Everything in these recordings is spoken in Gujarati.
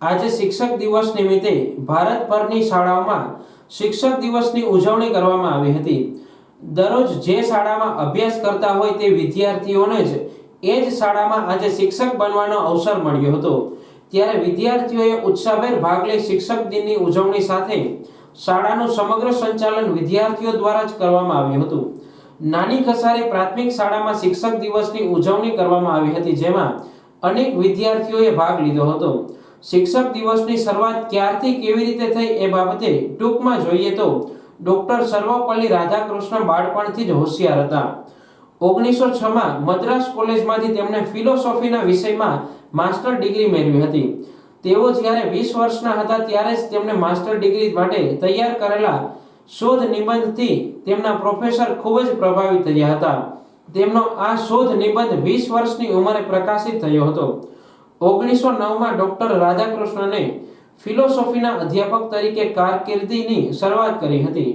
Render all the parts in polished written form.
આજે શિક્ષક દિવસ નિમિત્તે ભારતભરની શાળાઓમાં શિક્ષક દિવસની ઉજવણી કરવામાં આવી હતી। દરરોજ જે શાળામાં અભ્યાસ કરતા હોય તે વિદ્યાર્થીઓને જ એ જ શાળામાં આજે શિક્ષક બનવાનો અવસર મળ્યો હતો। ત્યારે વિદ્યાર્થીઓએ ઉત્સાહભેર ભાગ લઈ શિક્ષક દિનની ઉજવણી સાથે શાળાનું સમગ્ર સંચાલન વિદ્યાર્થીઓ દ્વારા જ કરવામાં આવ્યું હતું। નાની ખસારી પ્રાથમિક શાળામાં શિક્ષક દિવસની ઉજવણી કરવામાં આવી હતી, જેમાં અનેક વિદ્યાર્થીઓએ ભાગ લીધો હતો। શિક્ષક દિવસની શરૂઆત ક્યારથી કેવી રીતે થઈ એ બાબતે ટૂંકમાં જોઈએ તો ડોક્ટર સર્વપલ્લી રાધાકૃષ્ણ બાળપણથી જ હોશિયાર હતા। 1906માં મદ્રાસ કોલેજમાંથી તેમણે ફિલોસોફીના વિષયમાં માસ્ટર ડિગ્રી મેળવી હતી। તેઓ જ્યારે 20 વર્ષના હતા ત્યારે જ તેમણે માસ્ટર ડિગ્રી માટે તૈયાર કરેલા શોધ નિબંધથી તેમના પ્રોફેસર ખૂબ જ પ્રભાવિત થયા હતા। તેમનો આ શોધ નિબંધ 20 વર્ષની ઉંમરે પ્રકાશિત થયો હતો। 1909માં ડોક્ટર રાધાકૃષ્ણને ફિલોસોફીના અધ્યાપક તરીકે કારકિર્દીની શરૂઆત કરી હતી।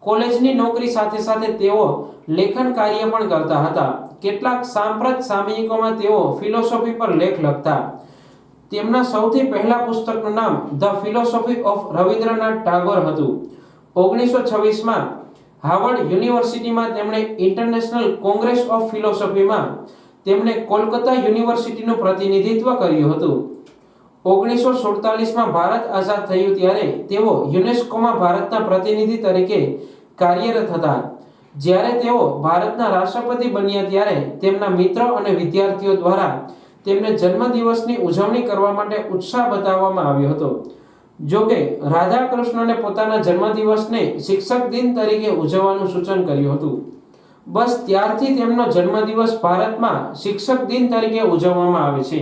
કોલેજની નોકરી સાથે સાથે તેઓ લેખન કાર્ય પણ કરતા હતા। કેટલાક સાંપ્રત સામયિકોમાં તેઓ ફિલોસોફી પર લેખ લખતા। તેમના સૌથી પહેલા પુસ્તકનું નામ the philosophy of Rabindranath Tagore હતું। 1926માં હાર્વર્ડ યુનિવર્સિટીમાં તેમણે ઇન્ટરનેશનલ કોંગ્રેસ ઓફ ફિલોસોફીમાં તેમણે કોલકાતા યુનિવર્સિટીનું પ્રતિનિધિત્વ કર્યું હતું। 1947માં ભારત આઝાદ થયું ત્યારે તેઓ યુનેસ્કોમાં ભારતના પ્રતિનિધિ તરીકે કાર્યરત હતા। જ્યારે તેઓ ભારતના રાષ્ટ્રપતિ બન્યા ત્યારે તેમના મિત્રો અને વિદ્યાર્થીઓ દ્વારા તેમને જન્મદિવસની ઉજવણી કરવા માટે ઉત્સાહ બતાવવામાં આવ્યો હતો। જો કે રાધાકૃષ્ણને પોતાના જન્મદિવસને શિક્ષક દિન તરીકે ઉજવવાનું સૂચન કર્યું હતું। બસ ત્યારથી તેમનો જન્મદિવસ ભારતમાં શિક્ષક દિન તરીકે ઉજવવામાં આવે છે।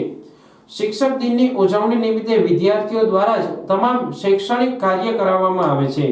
શિક્ષક દિનની ઉજવણી નિમિત્તે વિદ્યાર્થીઓ દ્વારા જ તમામ શૈક્ષણિક કાર્ય કરાવવામાં આવે છે।